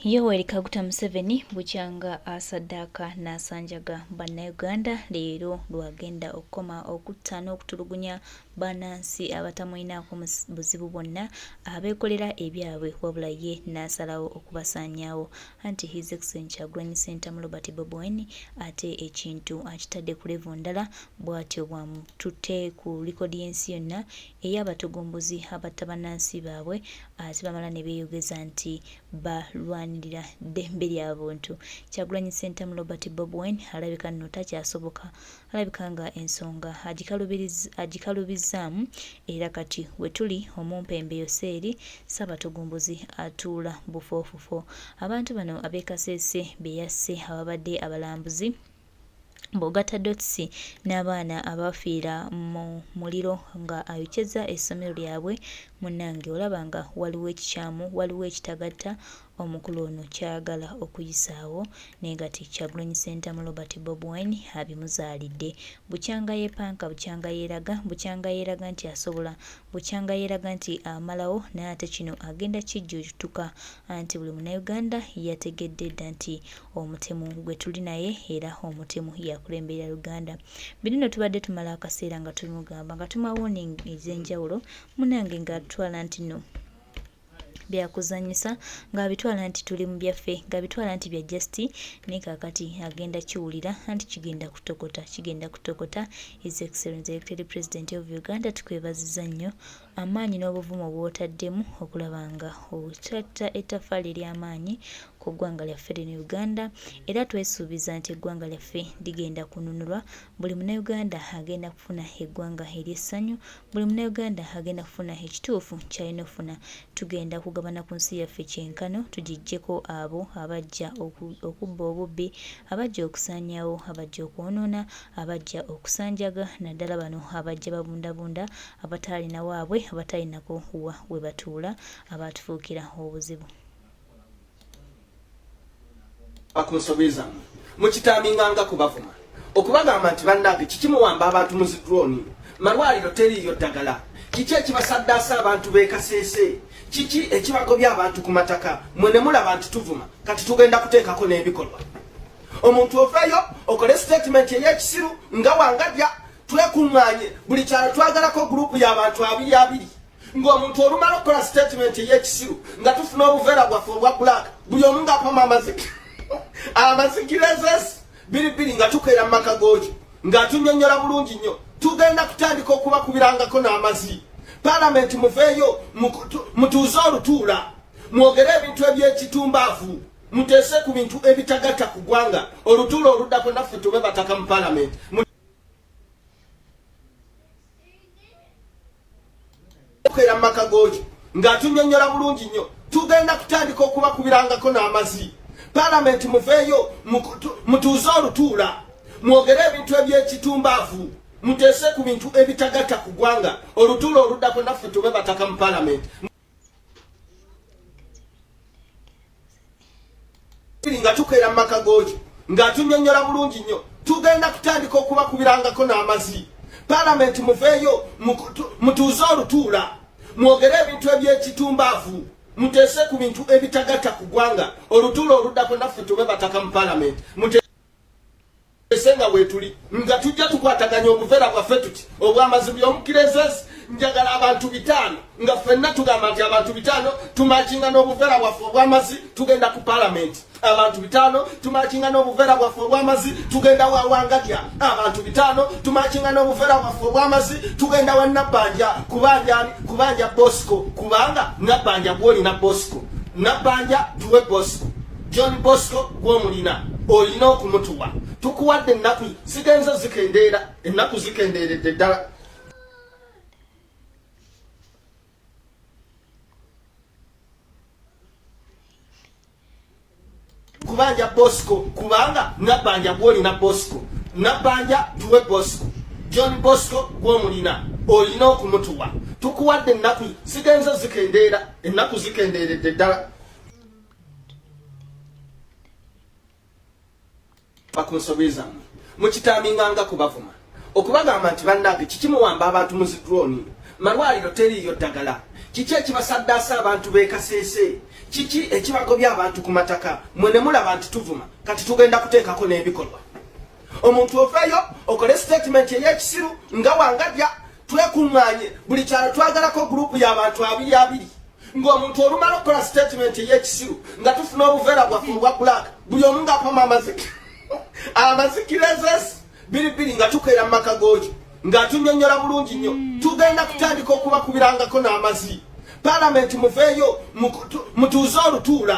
Yoweri Kaguta Museveni bukyanga asaddaaka n'asanjaga bannayuganda leero lwagenda okukoma okutta n'okutulugunya bannansi abatamwinaako buzibu bwonna abeekolera ebyabwe wabula ye n'asalawo okubasaanyaawo anti His Excellency Kyagulanyi Ssentamu Robert Bobi Wine ate ekintu akitadde ku levo ndala bw'atyo bwamututte ku likodi y'ensi yonna ey'abatugumbuzi abatta bannansi baabwe ate bamala ne beeyogeza nti balwanirira ddembe ly'abantu. Kyagulanyi Ssentamu Robert Bobi Wine alabika nno takyasoboka, alabika nga ensonga agikalubizzaamu era kati we tuli omumpembe yoseeri Ssaabatugumbuzi atuula bufoofufo. Abantu bano ab'Ekasese be yasse ababadde abalambuzi Bogata Dotsi n'abaana abafiira mu muliro nga ayokyeza essomero lyabwe munnange olaba nga waliwo ekikyamu waliwo ekitagatta omukulu ono kyagala okuyisaawo negati Kyagulanyi Ssentamu Robert Bobi Wine abimuzaalidde. Bukyanga yeepanka bukyanga yeeraga nti asobola, bukyanga yeeraga nti amalawo naye ate kino agenda kijjuutuka anti buli munnayuganda yategedde dda nti omutemu gwe tuli naye era omutemu yakulemberera Uganda. Bino tubadde tumala akaseera nga tumugamba nga tumawoning ez'enjawulo munnange nga atwala nti no byakuzanyisa ng'abitwala nti tuli mu byaffe ng'abitwala nti bya justi naye kaakati agenda kiwulira anti kigenda kutokota. His Excellency Elected President of Uganda tukwebaziza nnyo amaanyi n'obuvumu bw'otaddemu okulaba nga otatta ettaffaali ery'amaanyi ku ggwanga lyaffe lino Uganda era twesuubiza nti eggwanga lyaffe ligenda kununulwa. Buli munnayuganda agenda kufuna eggwanga ery'essanyu, buli munnayuganda agenda kufuna ekituufu ky'alina okufuna. Tugenda kugabana ku nsi yaffe kyenkano tugijjeko abo abajja okubba obubbi, abajja okusaanyaawo, abajja okwonoona, abajja okusanjaga, naddala bano abajja babundabunda abataalina waabwe abataalinako we batuula abatufuukira obuzibu. Bakunsobeza mukitaaminganga kubavuma okubagamba nti bannange kikimuwamba abantu mu zidroni malwaliro teriyo ddagala kiki ekibasaddaasa abantu b'Ekasese kiki ekibagobya abantu ku mataka mwe ne mulaba nti tuvuma kati tugenda kuteekako n'ebikolwa. Omuntu ofeeyo okole statement ey'ekisiru nga wangajja twekuŋŋaanye buli kyalo twagalako gurupu y'abantu 2 ng'omuntu olumala okukola statement ey'ekisiru nga tufuna obuveera bwaffe obwa black buli omu ng'apama amaziki amazikirezesi biribiri nga tukeera mu maka gooki ng'atunyonnyola bulungi nnyo. Tugenda kutandika okubakubirangako n'amazi. Parliament muveeyo mutuuze olutuula mwogere ebintu eby'ekitumbaavu muteese ku bintu ebitagatta ku ggwanga. Olutuula oluddako naffe tube bataka mu Parliament tukeera mu maka gooki ng'atunyonnyola bulungi nnyo. Tugenda kutandika okubakubirangako n'amazi. Parliament muveeyo mutuuze olutuula mwogere ebintu eby'ekitumbaavu muteese ku bintu ebitagatta ku ggwanga. Olutuula oluddako naffe tube bataka mu Parliament nga tukeera mu maka gooki ng'atunyonnyola bulungi nnyo. Tugenda kutandika okubakubirangako n'amazi. Parliament muveeyo mutuuze olutuula mwogere ebintu eby'ekitumbaavu muteese ku bintu ebitagatta ku ggwanga. Olutuula oluddako naffe tube bataka mu Parliament nga wetuli nga tujja tukwataganya obuveera bwaffe tuti obw'amazi by'omukirezesi njagala abantu 5 nga ffenna tugamba nti abantu 5 tumakinga n'obuveera bwaffe obw'amazi tugenda ku Parliament. Abantu 5 tumakinga n'obuveera bwaffe obw'amazi tugenda wawangadya. Abantu 5 tumakinga n'obuveera bwaffe obw'amazi tugenda wa Nabbanja kubanja Bosco kubanga Nabbanja gw'olina Bosco. Nabbanja tuwe Bosco. John Bosco gw'omulina olina okumutuwa. Tukuwadde ennaku zigenze zikendeera ennaku zikendeeredde ddala. Kubanja Bosco kubanga Nabbanja gw'olina Bosco. Nabbanja tuwe Bosco. John Bosco gw'omulina olina okumutuwa. Tukuwadde ennaku zigenze zikendeera ennaku zikendeeredde ddala. Bakunsobeza mukitaaminganga kubavuma okubagamba nti bannange kikimuwamba abantu mu zidroni malwaliro teriyo ddagala kiki ekibasaddaasa abantu b'Ekasese kiki ekibagobya abantu ku mataka mwene mulaba nti tuvuma kati tugenda kuteekako n'ebikolwa omuntu ofeeyo okole statement ey'ekisiru nga wangadya twekuŋŋaanye buli kyalo twagalako gurupu y'abantu abiri ng'omuntu olumala okukola statement ey'ekisiru nga tufuna obuveera bwaffe obwa black buli omu ng'apama amaziki amazikirezesi biribiri nga tukeera mu maka goojo ng'atunyonnyola bulungi nnyo tugenda kutandika okubakubirangako n'amazi Parliament muveeyo mutuuze olutuula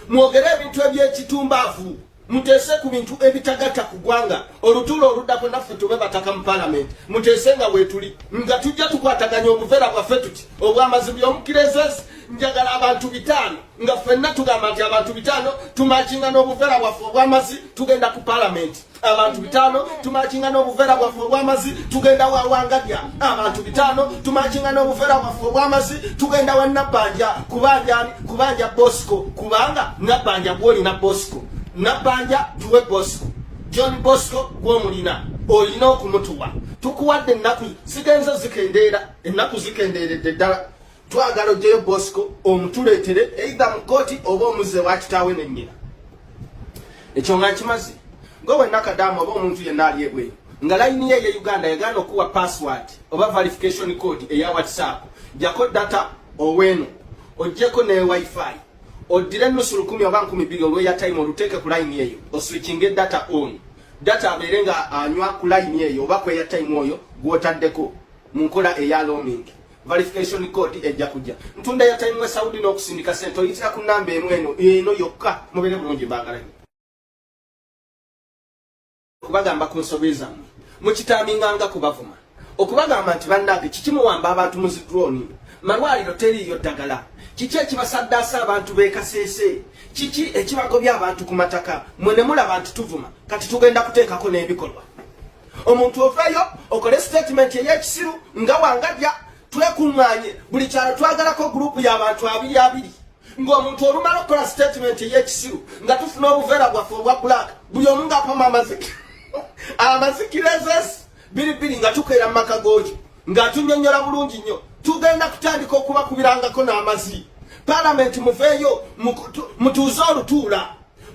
mwogere ebintu eby'ekitumbaavu muteese ku bintu ebitagatta ku ggwanga olutuula oluddako naffe tube bataka mu Parliament muteese nga weetuli nga tujja tukwataganya obuveera bwaffe tuti obw'amazi by'omukirezesi njagala abantu 5 nga ffenna tugamba nti abantu 5 tumakinga n'obuveera bwaffe obw'amazi tugenda ku Parliament abantu 5 tumakinga n'obuveera bwaffe obw'amazi tugenda wawangadya abantu 5 tumakinga n'obuveera bwaffe obw'amazi tugenda wa Nabbanja kubanja Bosco kubanga Nabbanja gw'olina Bosco Nabbanja tuwe Bosco John Bosco gw'omulina olina okumutuwa tukuwadde ennaku zigenze zikendeera ennaku zikendeeredde ddala twagala ojjeyo Bosco omutuleetere either mu kooti oba omuzze wa kitaawe ne nnyina ekyo nga kimazi ngowe nakadamu oba omuntu yenna ali ebweru nga layini ye ye Uganda yagaana okuwa password oba verification code eya WhatsApp jako data oweno ojjeko ne wifi odire nusu 10 oba 12 olwe time oluteeke ku line eyo oswitchinge data on data aberenga anywa ku line eyo oba ku time oyo gwotaddeko mu nkola eya roaming verification code ejja kujja ntunda ya time we Saudi n'okusindika sente oyitira ku namba eno yokka mubere bulungi bagalanye kubagamba ku nsobeza mukitaaminganga kubavuma okubagamba nti bannange kikimuwamba abantu mu zidroni malwaliro teriyo ddagala kiki ekibasaddaasa abantu beekaseese kiki ekibagobya abantu ku mataka mwene mulaba nti tuvuma kati tugenda kuteekako n'ebikolwa omuntu ofeeyo okole statement ey'ekisiru nga wangadya twekuŋŋaanye buli kyalo twagalako gurupu y'abantu abiri ng'omuntu olumala okukola statement ey'ekisiru nga tufuna obuveera bwaffe obwa black buli omu ng'apama amaziki amazikirezesi biribiri nga tukeera mu maka goojo ng'atunyonnyola bulungi nnyo tugenda kutandika okubakubirangako n'amazi Parliament muveeyo mutuuze olutuula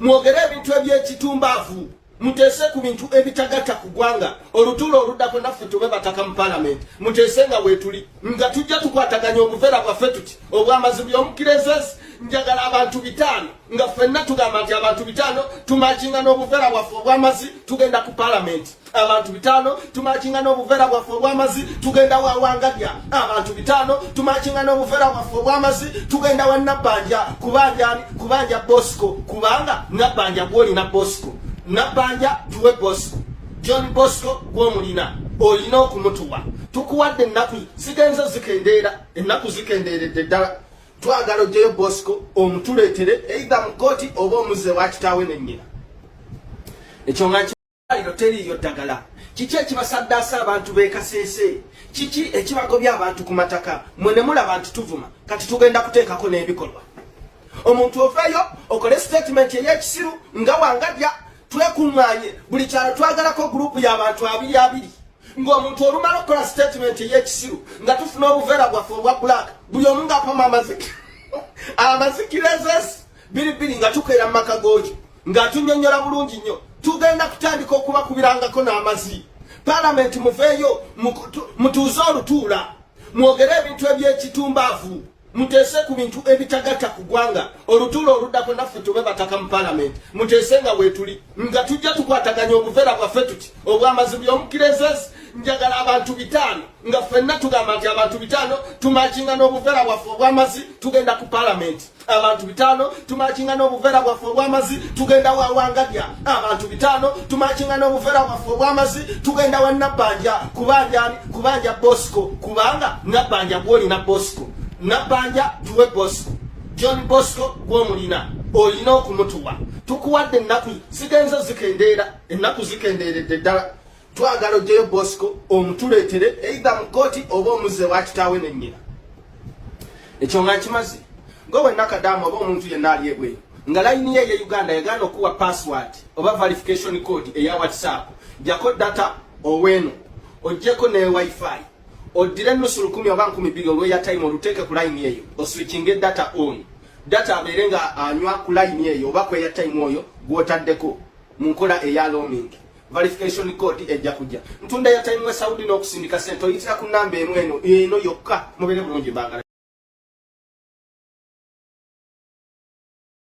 mwogere ebintu eby'ekitumbaavu muteese ku bintu ebitagatta ku ggwanga olutuula oluddako naffe tube bataka mu Parliament muteese nga weetuli nga tujja tukwataganya obuveera bwaffe tuti obw'amazi by'omukirezesi njagala abantu 5 nga ffenna tugamba nti abantu 5 tumakinga n'obuveera bwaffe obw'amazi tugenda ku Parliament abantu 5 tumakinga n'obuveera bwaffe obw'amazi tugenda wawangadya abantu 5 tumakinga n'obuveera bwaffe obw'amazi tugenda wa Nabbanja kubanja Bosco kubanga Nabbanja gw'olina Bosco Nabbanja tuwe Bosco John Bosco gw'omulina olina okumutuwa tukuwadde ennaku zigenze zikendeera ennaku zikendeeredde ddala twagala ojjeyo Bosco omutuleetere either mu kooti oba omuzze wa kitaawe ne nnyina ekyo nga kimalwaliro teriyo ddagala kiki ekibasaddaasa abantu beekaseese kiki ekibagobya abantu ku mataka mwene mulaba nti tuvuma kati tugenda kuteekako n'ebikolwa omuntu ofeeyo okole statement ey'ekisiru nga wangadya twekuŋŋaanye buli kyalo twagalako gurupu y'abantu abiri ng'omuntu olumala okukola statement ey'ekisiru nga tufuna obuveera bwaffe obwa black buli omu ng'apama amaziki amazikirezesi biribiri nga tukeera mu maka goojo ng'atunyonnyola bulungi nnyo tugenda kutandika okubakubirangako n'amazi Parliament muveeyo mutuuze olutuula mwogere ebintu eby'ekitumbaavu muteese ku bintu ebitagatta ku ggwanga olutuula oluddako naffe tube bataka mu Parliament muteese nga weetuli nga tujja tukwataganya obuveera bwaffe tuti obw'amazi by'omukirezesi njagala abantu 5 nga ffenna tugamba nti abantu 5 tumakinga n'obuveera bwaffe obw'amazi tugenda ku Parliament abantu 5 tumakinga n'obuveera bwaffe obw'amazi tugenda wawangadya abantu 5 tumakinga n'obuveera bwaffe obw'amazi tugenda wa Nabbanja kubanja Bosco kubanga Nabbanja gw'olina Bosco Nabbanja tuwe Bosco John Bosco gw'omulina olina okumutuwa tukuwadde ennaku zigenze zikendeera ennaku zikendeeredde ddala twagala ojjeyo Bosco omutuleetere either mu kooti oba omuzze wa kitaawe ne nnyina ekyo nga kimazi ngowe nakadamu oba omuntu yenna ali ebweru nga layini ye ye Uganda yagaana okuwa password oba verification code eya WhatsApp jako data oweno ojjeko ne wifi odire nusu 10 oba 12 olwe time oluteeke ku line eyo oswitchinge data on data aberenga anywa ku line eyo oba kwe ya time oyo gwotaddeko mu nkola eya roaming verification code ejja kujja ntunda ya time we Saudi n'okusindika sente oyitira ku namba eno yokka mubere bulungi bangala.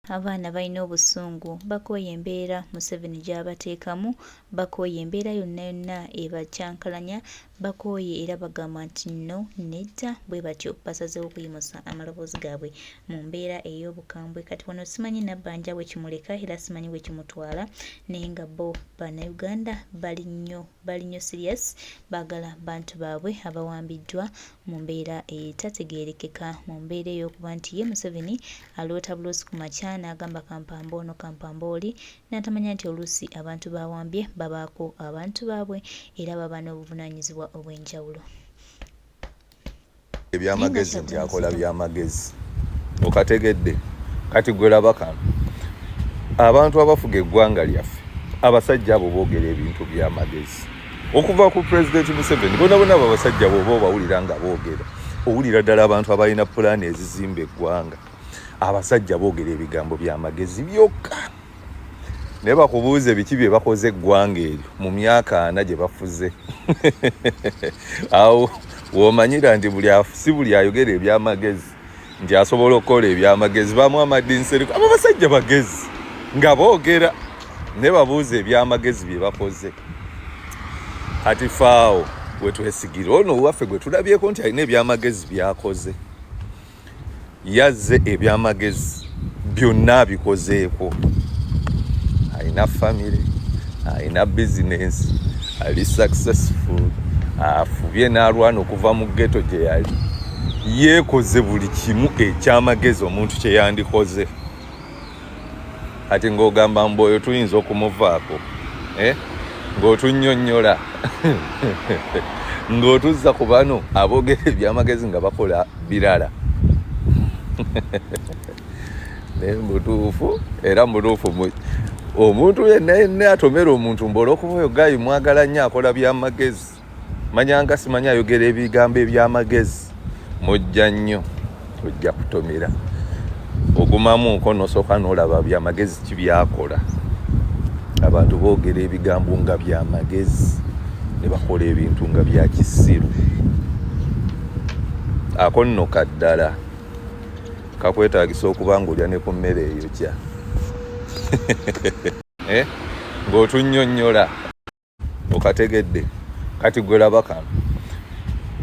Abaana balina obusungu bakooye embeera Museveni gy'abateekamu, bakooye embeera yonna yonna ebakyankalanya, bakooye era bagamba nti nno nedda bwe batyo basazeewo okuyimusa amaloboozi gaabwe mu mbeera ey'obukambwe. Kati wano simanyi Nabbanja bwe kimuleka era simanyi bwe kimutwala, naye nga bo Bannayuganda bali nnyo serious, baagala bantu baabwe abawambiddwa mu mbeera etategeerekeka, mu mbeera ey'okuba nti ye Museveni aloota buloosi ku makya n'agamba kampamba ono kampamba oli, n'atamanya nti oluusi abantu bawambye babaako abantu baabwe era baba n'obuvunaanyizibwa obw'enjawulo. Ebyamagezi nti akola byamagezi okategedde kati gwe laba kano abantu abafuga eggwanga lyaffe abasajja abo boogera ebintu byamagezi okuva ku pulezidenti Museveni bonna abo abasajja booba obawulira nga boogera owulira ddala abantu abalina pulaani ezizimba eggwanga abasajja boogera ebigambo byamagezi byokka naye bakubuuze biki bye bakoze eggwanga eryo mu myaka 4 gye bafuze awo womanyira nti si buli ayogera ebyamagezi nti asobola okukola ebyamagezi bamu amadinseriko abo basajja bagezi nga boogera naye babuuze ebyamagezi bye bakoze. Kati faawo wetwesigira ono waffe gwe tulabyeko nti alina ebyamagezi byakoze, yazze ebyamagezi byonna abikozeeko, alina famire, alina bizinesi, ali successful, afubye n'alwana okuva mu ghetto gye yali, yeekoze buli kimu ekyamagezi omuntu kye yandikoze. Kati ng'ogamba mboyo tuyinza okumuvaako ng'otunnyonnyola ng'otuzza ku bano aboogera ebyamagezi nga bakola birala. Naye mutuufu era mutuufu omuntu yenna atomera omuntu mbola okuba oyo gayi mwagala nnyo akola byamagezi, manyanga simanyi ayogera ebigambo ebyamagezi, mujja nnyo ojja kutomera ogumamu nkono sooka n'olaba byamagezi kibyakola. Abantu boogera ebigambo nga byamagezi ne bakola ebintu nga bya kisiru. Ako nno kaddala kakwetaagisa okuba ng'olya ne ku mmere eyo kya ng'otunnyonnyola okategedde. Kati gwe laba kano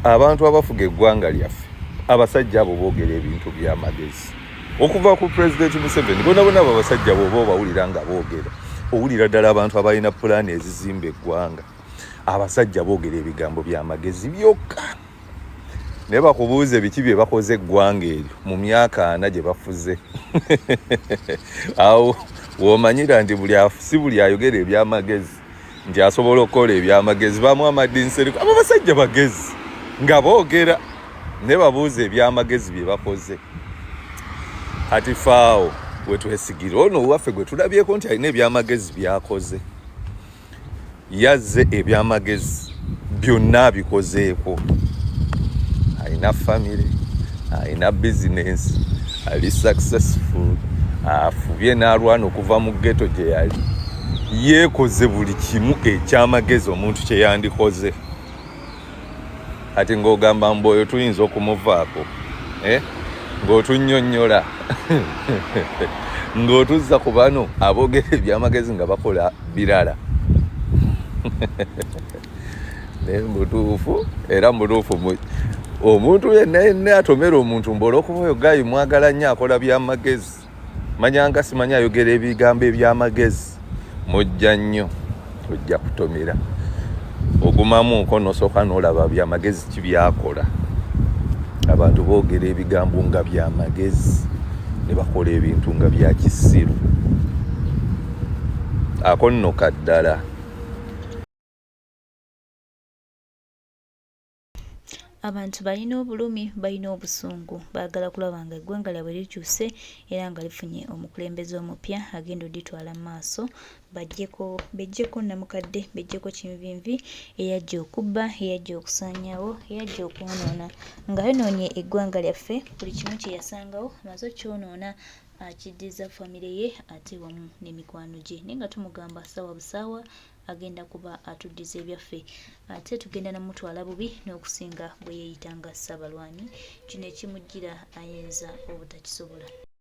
abantu abafuga eggwanga lyaffe abasajja abo boogera ebintu byamagezi okuva ku pulezidenti Museveni bonna abo abasajja booba obawulira nga boogera owulira ddala abantu abalina pulaani ezizimba eggwanga abasajja boogera ebigambo byamagezi byokka. Naye bakubuuze biki bye bakoze eggwanga eryo mu myaka 4 gye bafuze awo womanyira nti si buli ayogera ebyamagezi nti asobola okukola ebyamagezi bamu amadinseriko abo basajja bagezi nga boogera naye babuuze ebyamagezi bye bakoze. Kati faawo wetwesigira ono waffe gwe tulabyeko nti alina ebyamagezi byakoze, yazze ebyamagezi byonna abikozeeko, alina famire, alina bizinesi, ali successful, afubye n'alwana okuva mu ghetto gye yali, yeekoze buli kimu ekyamagezi omuntu kye yandikoze. Kati ng'ogamba mboyo tuyinza okumuvaako ng'otunnyonnyola ng'otuzza ku bano aboogera ebyamagezi nga bakola birala. Naye mutuufu era mutuufu omuntu yenna atomera omuntu mbola okuba oyo gayi mwagala nnyo akola byamagezi, manyanga simanyi ayogera ebigambo ebyamagezi, mujja nnyo ojja kutomera ogumamu nkono sooka n'olaba byamagezi kibyakola. Abantu boogera ebigambo nga byamagezi ne bakola ebintu nga bya kisiru. Ako nno kaddala. Abantu balina obulumi, balina obusungu, baagala kulaba nga eggwanga lyabwe likyuse era nga lifunye omukulembeze omupya agenda oditwala mu maaso. Bejjeko namukadde, bejjeko kinvinvi eyajja okubba, eyajja okusaanyaawo, eyajja okwonoona, nga yonoonye eggwanga lyaffe. Buli kimu kye yasangawo amaze okyonoona, akiddiza famire ye ate wamu n'emikwano gye, naye nga tumugamba saawa busaawa agenda kuba atuddiza ebyaffe, ate tugenda namutwala bubi n'okusinga bwe yeeyita nga Ssaabalwanyi. Kino ekimujjira ayinza obutakisobola.